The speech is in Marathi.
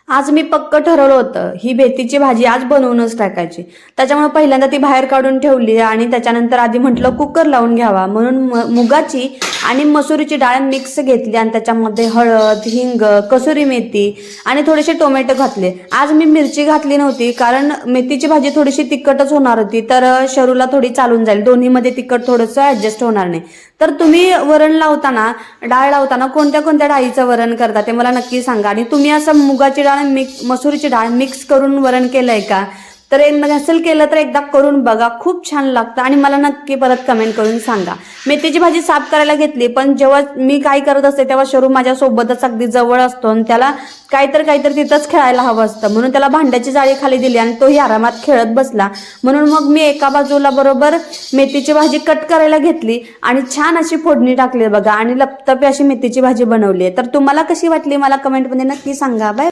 आज मी पक्क ठरवलं होतं ही मेथीची भाजी आज बनवूनच टाकायची. त्याच्यामुळे पहिल्यांदा ती बाहेर काढून ठेवली आणि त्याच्यानंतर आधी म्हटलं कुकर लावून घ्यावा, म्हणून मुगाची आणि मसुरीची डाळ मिक्स घेतली आणि त्याच्यामध्ये हळद, हिंग, कसुरी मेथी आणि थोडेसे टोमॅटो घातले. आज मी मिरची घातली नव्हती कारण मेथीची भाजी थोडीशी तिखटच होणार होती, तर शरूला थोडी चालून जाईल, दोन्हीमध्ये तिखट थोडंसं ऍडजस्ट होणार नाही. तर तुम्ही वरण लावताना, डाळ लावताना कोणत्या कोणत्या डाळीचं वरण करता ते मला नक्की सांगा. आणि तुम्ही असं मुगाची डाळ मसुरीची डाळ मिक्स करून वरण केलंय का? तर नसेल केलं तर एकदा करून बघा, खूप छान लागतं आणि मला नक्की परत कमेंट करून सांगा. मेथीची भाजी साफ करायला घेतली, पण जेव्हा मी काय करत असते तेव्हा शरू माझ्या सोबतच अगदी जवळ असतो आणि त्याला काहीतरी तिथंच खेळायला हवं असतं, म्हणून त्याला भांड्याची जाळी खाली दिली आणि तोही आरामात खेळत बसला. म्हणून मग मी एका बाजूला बरोबर मेथीची भाजी कट करायला घेतली आणि छान अशी फोडणी टाकली बघा आणि लपतपी अशी मेथीची भाजी बनवली आहे. तर तुम्हाला कशी वाटली मला कमेंटमध्ये नक्की सांगा. बाय.